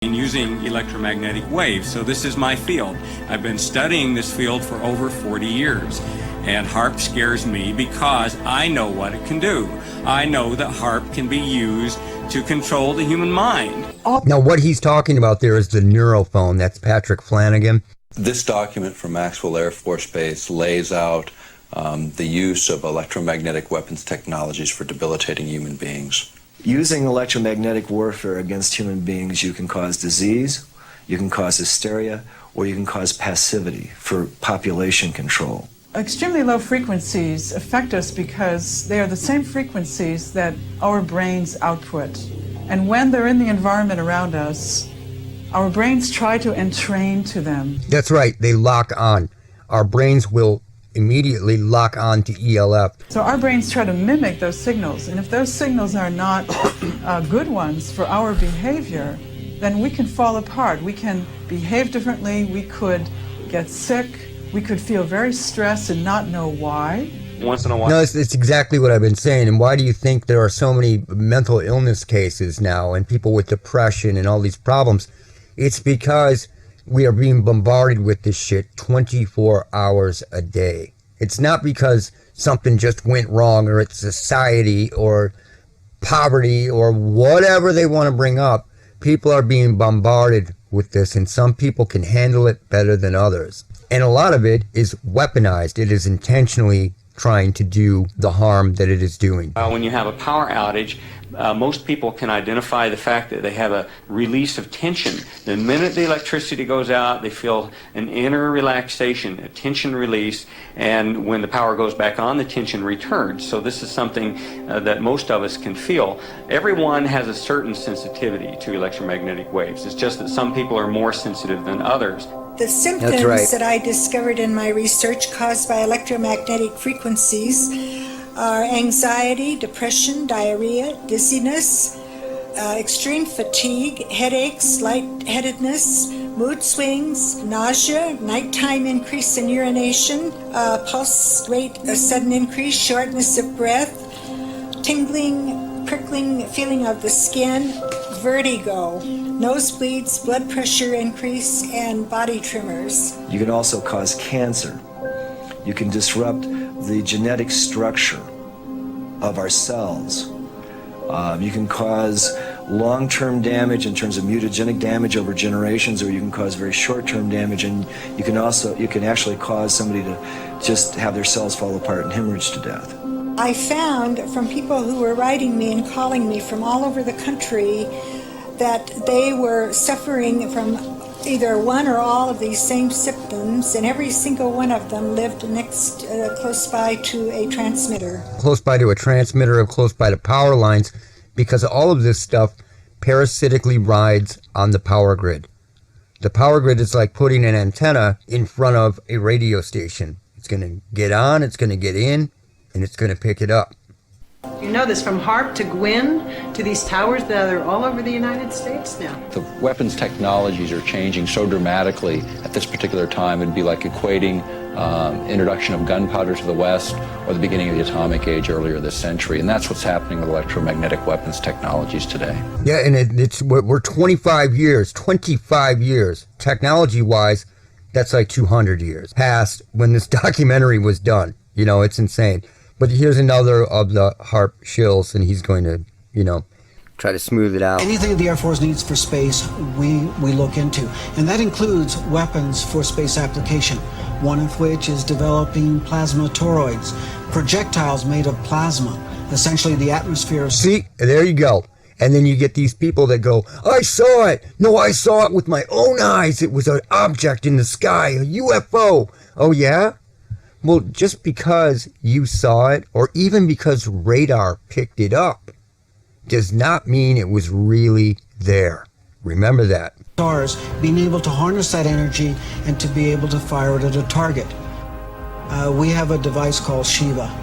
using electromagnetic waves. So this is my field. I've been studying this field for over 40 years. And HAARP scares me because I know what it can do. I know that HAARP can be used to control the human mind. Now, what he's talking about there is the neurophone. That's Patrick Flanagan. This document from Maxwell Air Force Base lays out the use of electromagnetic weapons technologies for debilitating human beings. Using electromagnetic warfare against human beings, you can cause disease, you can cause hysteria, or you can cause passivity for population control. Extremely low frequencies affect us because they are the same frequencies that our brains output. And when they're in the environment around us, our brains try to entrain to them. That's right, they lock on. Our brains will immediately lock on to ELF. So our brains try to mimic those signals, and if those signals are not good ones for our behavior, then we can fall apart. We can behave differently, we could get sick, we could feel very stressed and not know why. Once in a while. No, it's exactly what I've been saying. And why do you think there are so many mental illness cases now and people with depression and all these problems? It's because we are being bombarded with this shit 24 hours a day. It's not because something just went wrong or it's society or poverty or whatever they want to bring up. People are being bombarded with this, and some people can handle it better than others. And a lot of it is weaponized. It is intentionally trying to do the harm that it is doing. When you have a power outage, most people can identify the fact that they have a release of tension. The minute the electricity goes out, they feel an inner relaxation, a tension release, and when the power goes back on, the tension returns. So this is something that most of us can feel. Everyone has a certain sensitivity to electromagnetic waves. It's just that some people are more sensitive than others. The symptoms that I discovered in my research caused by electromagnetic frequencies are anxiety, depression, diarrhea, dizziness, extreme fatigue, headaches, lightheadedness, mood swings, nausea, nighttime increase in urination, pulse rate, a sudden increase, shortness of breath, tingling, prickling feeling of the skin, vertigo, nosebleeds, blood pressure increase, and body tremors. You can also cause cancer. You can disrupt the genetic structure of our cells. You can cause long-term damage in terms of mutagenic damage over generations, or you can cause very short-term damage, and you can actually cause somebody to just have their cells fall apart and hemorrhage to death. I found from people who were writing me and calling me from all over the country that they were suffering from either one or all of these same symptoms, and every single one of them lived close by to a transmitter. Close by to a transmitter or close by to power lines, because all of this stuff parasitically rides on the power grid. The power grid is like putting an antenna in front of a radio station. It's going to get on, it's going to get in, and it's going to pick it up. You know this, from HAARP to Gwyn to these towers that are all over the United States now. The weapons technologies are changing so dramatically at this particular time. It'd be like equating introduction of gunpowder to the West or the beginning of the atomic age earlier this century. And that's what's happening with electromagnetic weapons technologies today. Yeah, and we're 25 years, technology-wise, that's like 200 years past when this documentary was done. You know, it's insane. But here's another of the HAARP shills, and he's going to, try to smooth it out. Anything the Air Force needs for space, we look into. And that includes weapons for space application, one of which is developing plasma toroids, projectiles made of plasma, essentially the atmosphere. See, there you go. And then you get these people that go, I saw it. No, I saw it with my own eyes. It was an object in the sky, a UFO. Oh, yeah? Well, just because you saw it, or even because radar picked it up, does not mean it was really there. Remember that. Stars, being able to harness that energy and to be able to fire it at a target. We have a device called Shiva.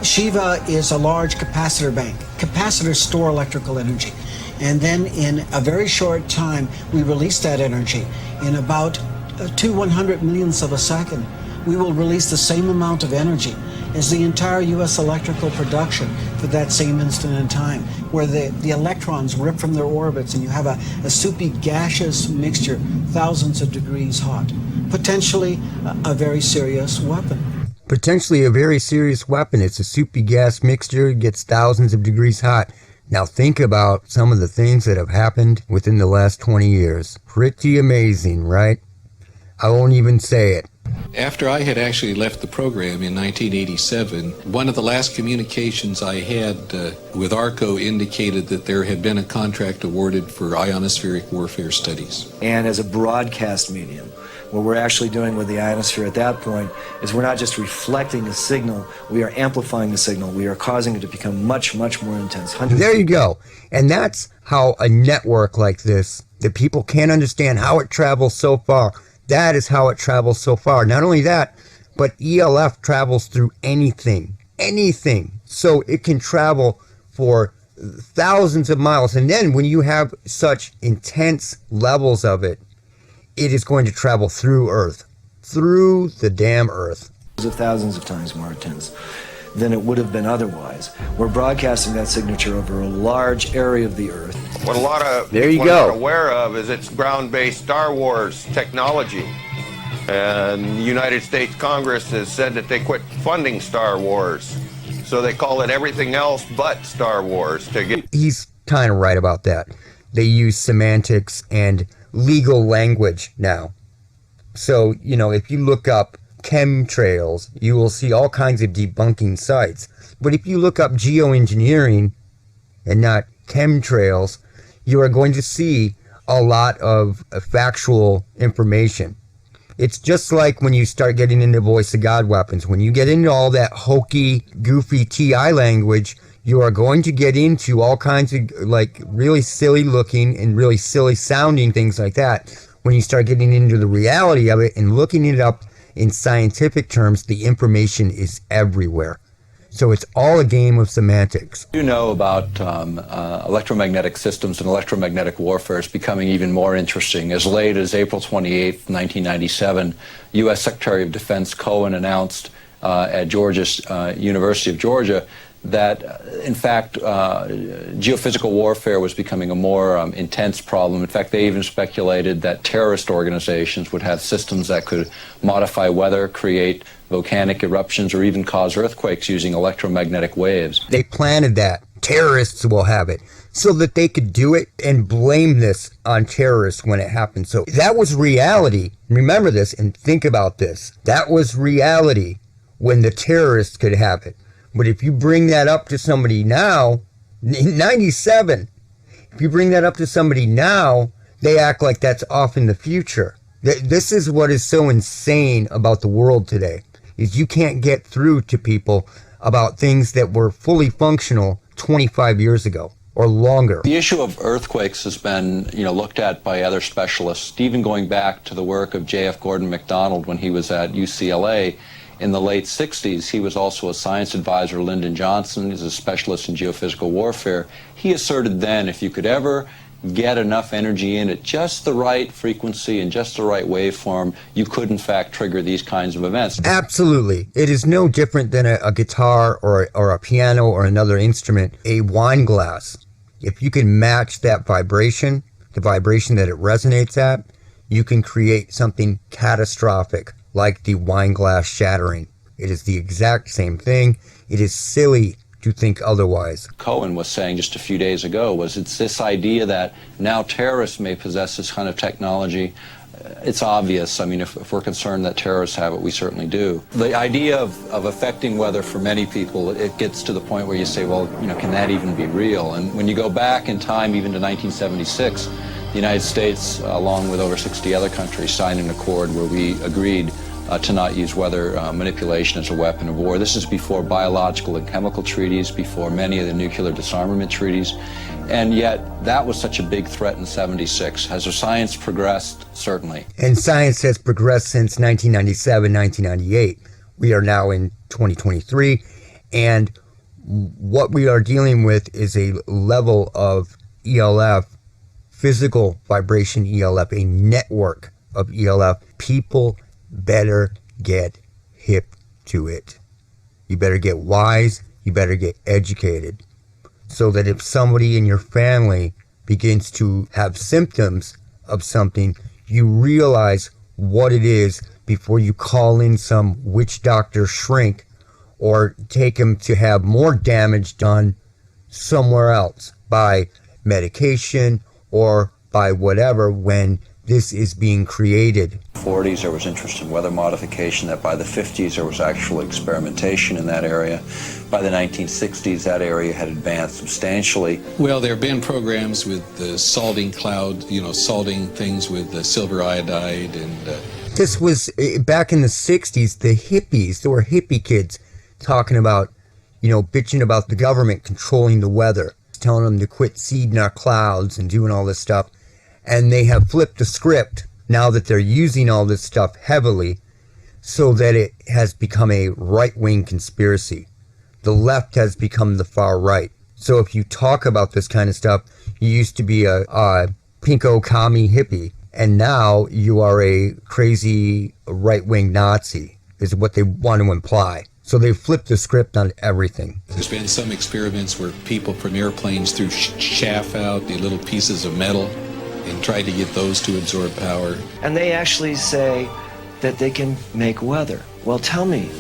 Shiva is a large capacitor bank. Capacitors store electrical energy. And then in a very short time, we release that energy. In about 2/100 millionths of a second, we will release the same amount of energy. is the entire U.S. electrical production for that same instant in time, where the electrons rip from their orbits and you have a soupy gaseous mixture, thousands of degrees hot. Potentially a very serious weapon. Potentially a very serious weapon. It's a soupy gas mixture, it gets thousands of degrees hot. Now think about some of the things that have happened within the last 20 years. Pretty amazing, right? I won't even say it. After I had actually left the program in 1987, one of the last communications I had with ARCO indicated that there had been a contract awarded for ionospheric warfare studies. And as a broadcast medium, what we're actually doing with the ionosphere at that point is we're not just reflecting the signal, we are amplifying the signal. We are causing it to become much, much more intense. There you go. And that's how a network like this, that people can't understand how it travels so far. That is how it travels so far. Not only that, but ELF travels through anything. So it can travel for thousands of miles. And then when you have such intense levels of it, it is going to travel through Earth. Through the damn Earth. Thousands of times more intense than it would have been otherwise. We're broadcasting that signature over a large area of the Earth. What a lot of people are not aware of is it's ground-based Star Wars technology. And the United States Congress has said that they quit funding Star Wars. So they call it everything else but Star Wars. He's kind of right about that. They use semantics and legal language now. So, if you look up chemtrails, you will see all kinds of debunking sites. But if you look up geoengineering and not chemtrails, you are going to see a lot of factual information. It's just like when you start getting into voice of God weapons. When you get into all that hokey, goofy TI language, you are going to get into all kinds of really silly looking and really silly sounding things like that. When you start getting into the reality of it and looking it up in scientific terms, the information is everywhere. So it's all a game of semantics. You know about electromagnetic systems and electromagnetic warfare is becoming even more interesting. As late as April 28, 1997, U.S. Secretary of Defense Cohen announced at University of Georgia that, in fact, geophysical warfare was becoming a more intense problem. In fact, they even speculated that terrorist organizations would have systems that could modify weather, create volcanic eruptions, or even cause earthquakes using electromagnetic waves. They planted that. Terrorists will have it, so that they could do it and blame this on terrorists when it happened. So that was reality. Remember this and think about this. That was reality when the terrorists could have it. But if you bring that up to somebody now, in 97, if you bring that up to somebody now, they act like that's off in the future. This is what is so insane about the world today, is you can't get through to people about things that were fully functional 25 years ago or longer. The issue of earthquakes has been, looked at by other specialists, even going back to the work of J.F. Gordon MacDonald when he was at UCLA. In the late 60s, he was also a science advisor to Lyndon Johnson. He's a specialist in geophysical warfare. He asserted then if you could ever get enough energy in at just the right frequency and just the right waveform, you could in fact trigger these kinds of events. Absolutely. It is no different than a guitar or a piano or another instrument. A wine glass, if you can match that vibration, the vibration that it resonates at, you can create something catastrophic, like the wine glass shattering. It is the exact same thing. It is silly to think otherwise. Cohen was saying just a few days ago was it's this idea that now terrorists may possess this kind of technology. It's obvious. I mean, if we're concerned that terrorists have it, we certainly do. The idea of affecting weather for many people, it gets to the point where you say, well, can that even be real? And when you go back in time, even to 1976, the United States, along with over 60 other countries, signed an accord where we agreed to not use weather manipulation as a weapon of war. This is before biological and chemical treaties, before many of the nuclear disarmament treaties, and yet that was such a big threat in '76. Has our science progressed? Certainly. And science has progressed since 1997, 1998. We are now in 2023, and what we are dealing with is a level of ELF, physical vibration ELF, a network of ELF. People better get hip to it. you better get wise, you better get educated. So that if somebody in your family begins to have symptoms of something, you realize what it is before you call in some witch doctor shrink or take him to have more damage done somewhere else by medication or by whatever, when this is being created. 40s there was interest in weather modification, that by the 50s there was actual experimentation in that area. By the 1960s that area had advanced substantially. Well, there have been programs with the salting cloud, salting things with silver iodide and... This was back in the 60s, the hippies, there were hippie kids talking about, bitching about the government controlling the weather, telling them to quit seeding our clouds and doing all this stuff. And they have flipped the script now that they're using all this stuff heavily, so that it has become a right-wing conspiracy. The left has become the far right. So if you talk about this kind of stuff, you used to be a pinko commie hippie, and now you are a crazy right-wing Nazi, is what they want to imply. So they flipped the script on everything. There's been some experiments where people from airplanes threw chaff out, the little pieces of metal, and tried to get those to absorb power. And they actually say that they can make weather. Well, tell me,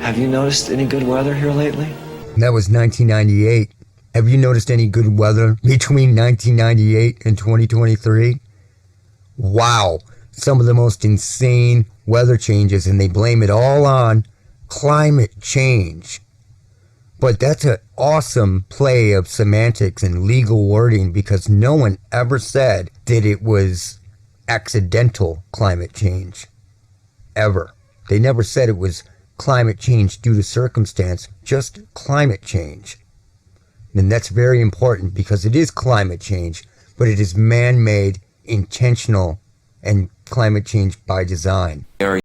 have you noticed any good weather here lately? That was 1998. Have you noticed any good weather between 1998 and 2023? Wow, some of the most insane weather changes, and they blame it all on climate change. But that's an awesome play of semantics and legal wording, because no one ever said that it was accidental climate change. Ever. They never said it was climate change due to circumstance, just climate change. And that's very important, because it is climate change, but it is man-made, intentional, and climate change by design.